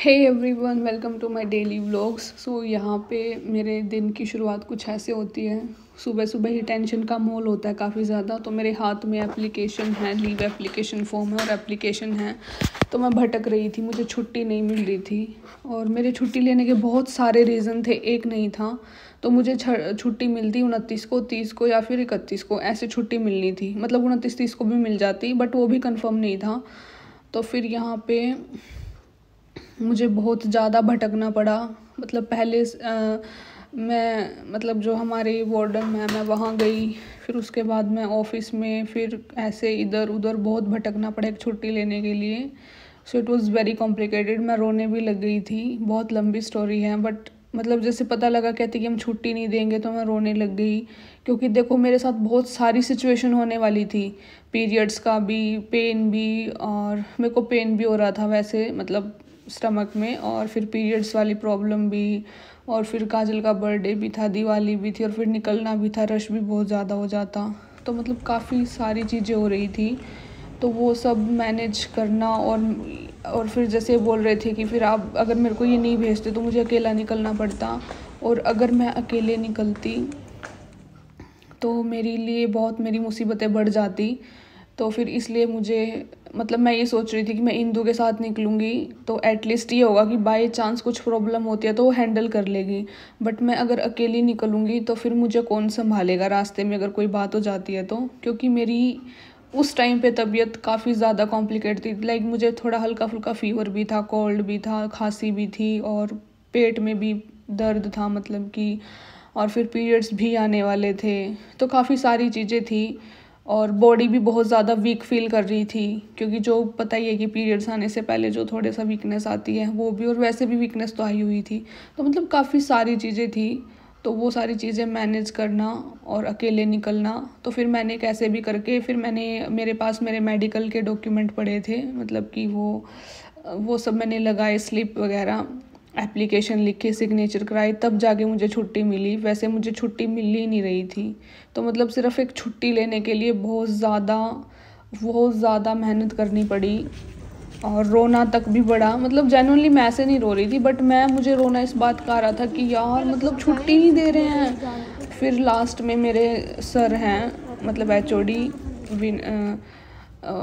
Hey everyone, welcome to my daily vlogs. So यहाँ पे मेरे दिन की शुरुआत कुछ ऐसे होती है। सुबह सुबह ही टेंशन का माहौल होता है काफ़ी ज़्यादा। तो मेरे हाथ में एप्लीकेशन है, लीव एप्लीकेशन फॉर्म है और एप्लीकेशन है। तो मैं भटक रही थी, मुझे छुट्टी नहीं मिल रही थी और मेरे छुट्टी लेने के बहुत सारे रीज़न थे, एक नहीं था। तो मुझे छुट्टी मिलती 29 को, 30 को या फिर 31 को, ऐसे छुट्टी मिलनी थी। मतलब 29-30 को भी मिल जाती बट वो भी कंफर्म नहीं था। तो फिर यहाँ पे मुझे बहुत ज़्यादा भटकना पड़ा। मतलब पहले मैं मतलब जो हमारी वार्डन मैम है वहाँ गई, फिर उसके बाद मैं ऑफिस में, फिर ऐसे इधर उधर बहुत भटकना पड़ा एक छुट्टी लेने के लिए। So it was very complicated. मैं रोने भी लग गई थी। बहुत लंबी स्टोरी है बट मतलब जैसे पता लगा कहती कि हम छुट्टी नहीं देंगे तो मैं रोने लग गई। क्योंकि देखो मेरे साथ बहुत सारी सिचुएशन होने वाली थी, पीरियड्स का भी, पेन भी, और मेरे को पेन भी हो रहा था वैसे मतलब स्टमक में, और फिर पीरियड्स वाली प्रॉब्लम भी, और फिर काजल का बर्थडे भी था, दिवाली भी थी, और फिर निकलना भी था, रश भी बहुत ज़्यादा हो जाता। तो मतलब काफ़ी सारी चीज़ें हो रही थी। तो वो सब मैनेज करना, और फिर जैसे बोल रहे थे कि फिर आप अगर मेरे को ये नहीं भेजते तो मुझे अकेला निकलना पड़ता, और अगर मैं अकेले निकलती तो मेरे लिए बहुत मेरी मुसीबतें बढ़ जाती। तो फिर इसलिए मुझे मतलब मैं ये सोच रही थी कि मैं इंदु के साथ निकलूँगी तो एटलीस्ट ये होगा कि बाय चांस कुछ प्रॉब्लम होती है तो वो हैंडल कर लेगी। बट मैं अगर अकेली निकलूँगी तो फिर मुझे कौन संभालेगा रास्ते में अगर कोई बात हो जाती है तो। क्योंकि मेरी उस टाइम पे तबीयत काफ़ी ज़्यादा कॉम्प्लिकेट थी। लाइक मुझे थोड़ा हल्का फुल्का फीवर भी था, कोल्ड भी था, खांसी भी थी, और पेट में भी दर्द था मतलब कि, और फिर पीरियड्स भी आने वाले थे। तो काफ़ी सारी चीज़ें थी, और बॉडी भी बहुत ज़्यादा वीक फील कर रही थी। क्योंकि जो पता ही है कि पीरियड्स आने से पहले जो थोड़े सा वीकनेस आती है वो भी, और वैसे भी वीकनेस तो आई हुई थी। तो मतलब काफ़ी सारी चीज़ें थी। तो वो सारी चीज़ें मैनेज करना और अकेले निकलना, तो फिर मैंने कैसे भी करके, फिर मेरे पास मेरे मेडिकल के डॉक्यूमेंट पड़े थे, मतलब कि वो सब मैंने लगाए, स्लिप वगैरह, एप्लीकेशन लिख के सिग्नेचर कराए, तब जाके मुझे छुट्टी मिली। वैसे मुझे छुट्टी मिल ही नहीं रही थी। तो मतलब सिर्फ एक छुट्टी लेने के लिए बहुत ज़्यादा मेहनत करनी पड़ी, और रोना तक भी पड़ा। मतलब जेन्युइनली मैं ऐसे नहीं रो रही थी बट मुझे रोना इस बात का आ रहा था कि यार मतलब छुट्टी नहीं दे रहे हैं। फिर लास्ट में मेरे सर हैं, मतलब HOD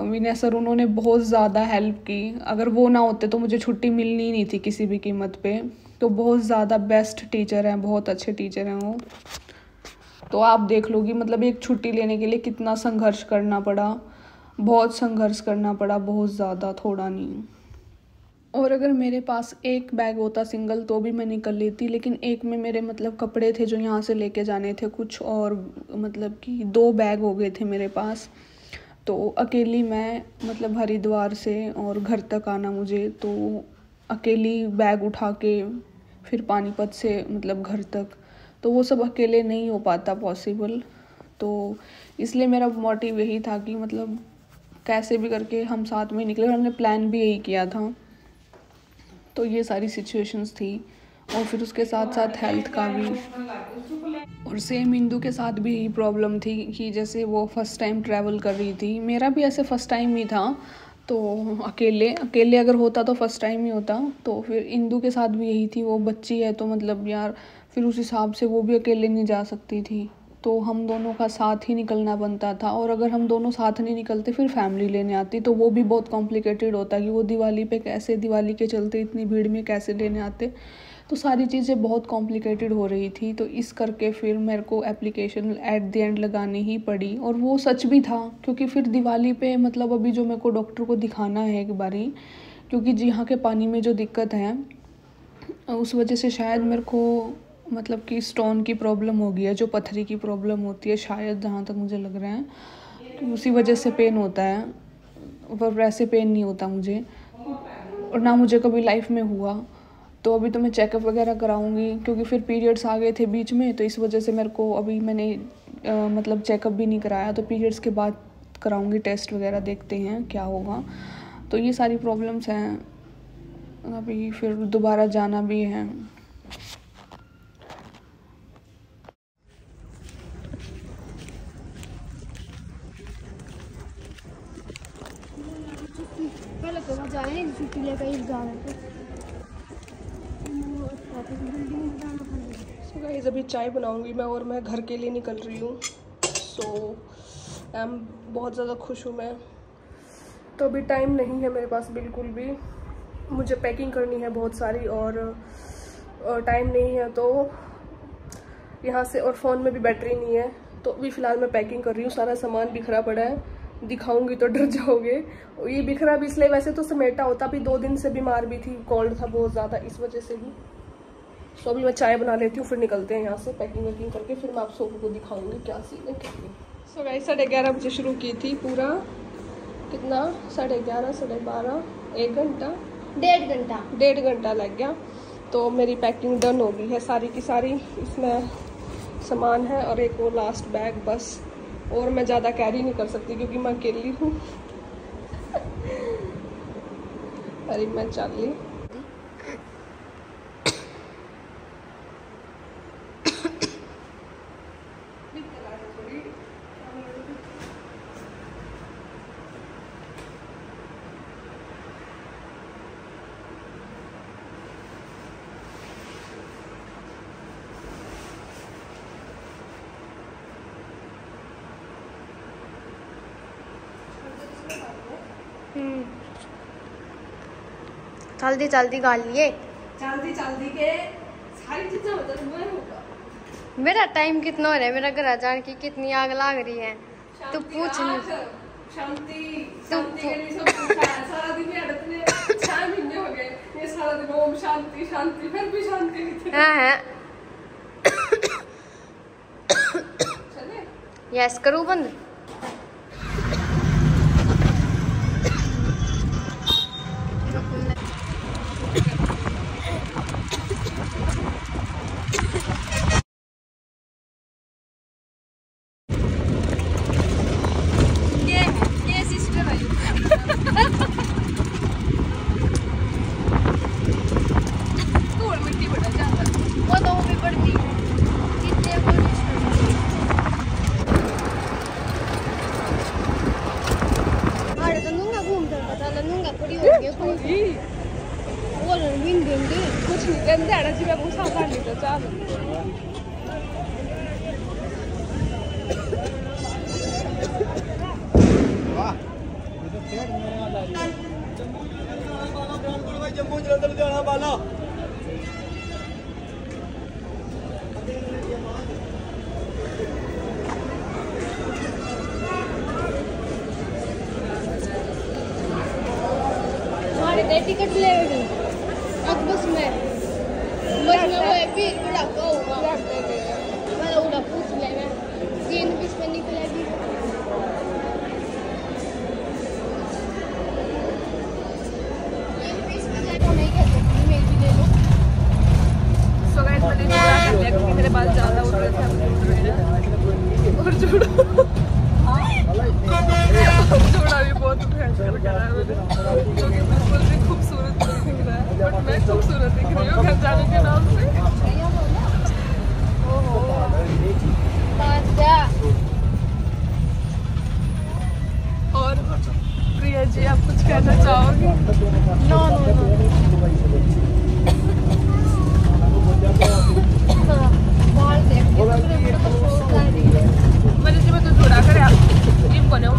विनय सर, उन्होंने बहुत ज़्यादा हेल्प की। अगर वो ना होते तो मुझे छुट्टी मिलनी ही नहीं थी किसी भी कीमत पे। तो बहुत ज़्यादा बेस्ट टीचर हैं, बहुत अच्छे टीचर हैं वो। तो आप देख लो कि मतलब एक छुट्टी लेने के लिए कितना संघर्ष करना पड़ा, बहुत संघर्ष करना पड़ा, बहुत ज़्यादा, थोड़ा नहीं। और अगर मेरे पास एक बैग होता सिंगल तो भी मैं निकल लेती, लेकिन एक में मेरे मतलब कपड़े थे जो यहाँ से लेके जाने थे कुछ, और मतलब कि 2 बैग हो गए थे मेरे पास। तो अकेली मैं मतलब हरिद्वार से और घर तक आना मुझे, तो अकेली बैग उठा के फिर पानीपत से मतलब घर तक, तो वो सब अकेले नहीं हो पाता पॉसिबल। तो इसलिए मेरा मोटिव यही था कि मतलब कैसे भी करके हम साथ में निकले, और हमने प्लान भी यही किया था। तो ये सारी सिचुएशंस थी, और फिर उसके साथ साथ हेल्थ का भी। और सेम इंदू के साथ भी यही प्रॉब्लम थी कि जैसे वो फर्स्ट टाइम ट्रैवल कर रही थी, मेरा भी ऐसे फर्स्ट टाइम ही था। तो अकेले अगर होता तो फर्स्ट टाइम ही होता। तो फिर इंदू के साथ भी यही थी, वो बच्ची है तो मतलब यार फिर उस हिसाब से वो भी अकेले नहीं जा सकती थी। तो हम दोनों का साथ ही निकलना बनता था, और अगर हम दोनों साथ नहीं निकलते फिर फैमिली लेने आती, तो वो भी बहुत कॉम्प्लिकेटेड होता कि वो दिवाली पे कैसे, दिवाली के चलते इतनी भीड़ में कैसे लेने आते। तो सारी चीज़ें बहुत कॉम्प्लिकेटेड हो रही थी। तो इस करके फिर मेरे को एप्लीकेशन एट द एंड लगानी ही पड़ी, और वो सच भी था। क्योंकि फिर दिवाली पे मतलब अभी जो मेरे को डॉक्टर को दिखाना है एक बारी, क्योंकि जी यहाँ के पानी में जो दिक्कत है उस वजह से शायद मेरे को मतलब कि स्टोन की प्रॉब्लम हो गई है, जो पत्थरी की प्रॉब्लम होती है शायद, जहाँ तक मुझे लग रहा है, तो उसी वजह से पेन होता है। पर वैसे पेन नहीं होता मुझे, और ना मुझे कभी लाइफ में हुआ। तो अभी तो मैं चेकअप वगैरह कराऊंगी, क्योंकि फिर पीरियड्स आ गए थे बीच में, तो इस वजह से मेरे को अभी मैंने मतलब चेकअप भी नहीं कराया। तो पीरियड्स के बाद कराऊंगी टेस्ट वगैरह, देखते हैं क्या होगा। तो ये सारी प्रॉब्लम्स हैं, अभी फिर दोबारा जाना भी है। पहले तो वहाँ जा रहे हैं छुट्टी लेकर एग्जाम है। सो गाइस अभी चाय बनाऊंगी मैं, और मैं घर के लिए निकल रही हूँ। सो बहुत ज़्यादा खुश हूँ मैं। तो अभी टाइम नहीं है मेरे पास बिल्कुल भी, मुझे पैकिंग करनी है बहुत सारी, और टाइम नहीं है तो यहाँ से, और फ़ोन में भी बैटरी नहीं है, तो अभी फ़िलहाल मैं पैकिंग कर रही हूँ। सारा सामान बिखरा पड़ा है, दिखाऊंगी तो डर जाओगे। ये बिखरा भी इसलिए, वैसे तो समेटा होता, अभी 2 दिन से बीमार भी थी, कोल्ड था बहुत ज़्यादा, इस वजह से भी। सो अभी मैं चाय बना लेती हूँ, फिर निकलते हैं यहाँ से पैकिंग वैकिंग करके, फिर मैं आप सबको दिखाऊंगी क्या सीन है क्या नहीं। सो गाइस 11:30 बजे शुरू की थी, पूरा कितना 11:30 12:30 1 घंटा 1.5 घंटा लग गया। तो मेरी पैकिंग डन हो गई है सारी की सारी, इसमें सामान है और एक वो लास्ट बैग बस, और मैं ज़्यादा कैरी नहीं कर सकती क्योंकि मैं अकेली हूँ। अरे मैं चल ली। जल्दी जल्दी गाल लिए, जल्दी के सारी चीजें होगा। मेरा टाइम कितना हो रहा है, मेरा घर जाने की कितनी आग लग रही है। तू पूछ शांति के लिए सब पूछा है। सारा दिन इतने 6 महीने हो गए, ये सारा दिन ओम शांति शांति, फिर भी शांति नहीं थी। है चले यस करूँ बंद। कुछ नहीं गंदे आना जी, मैं बहुत सावधान नहीं था चाल। जम्मू जलंधर लुधियाना वाला टिकट ले अब बस में वो भी बड़ा होगा, मैं उड़ा पूछ ले, मैं 3 में निकलेगी। सो गाइस मैंने जोड़ा कर लिया क्योंकि मेरे बाल ज़्यादा उड़ रहे थे, और जोड़ा भी बहुत भयंकर लग रहा है, जो कि बिल्कुल भी खूबसूरत नहीं दिख रहा है, बट मैं खूबसूरत दिख रही हूँ घर जाने के नाम से। और प्रिया जी आप कुछ कहना चाहोगे? नो मैंने जी मैं तो जोड़ा कर आप ये बने हो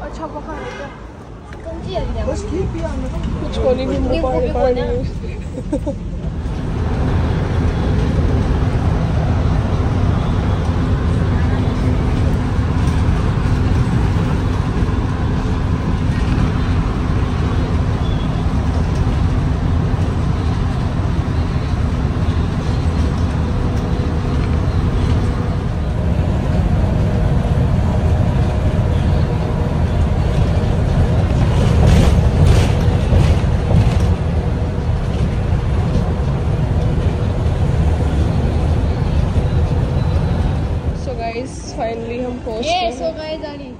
अच्छा पका है क्या? कंची आ गया बस ठीक पिया कुछ कोनी भी मुंह पानी फाइनली हम पहुंच ये गए सो हैं। गए दाढ़ी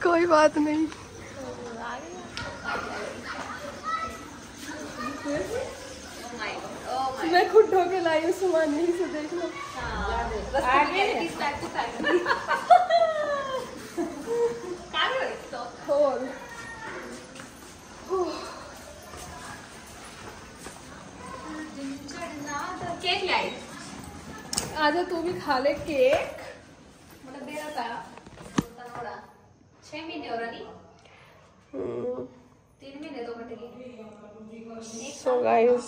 कोई बात नहीं। मैं खुद ढो के लाई हूँ सामान यहीं से देख लो। और केक लाई आजा तू भी खा ले केक। मतलब दे रहा था 6 महीने हो रहा नहीं 3 महीने तो कटेगी। So guys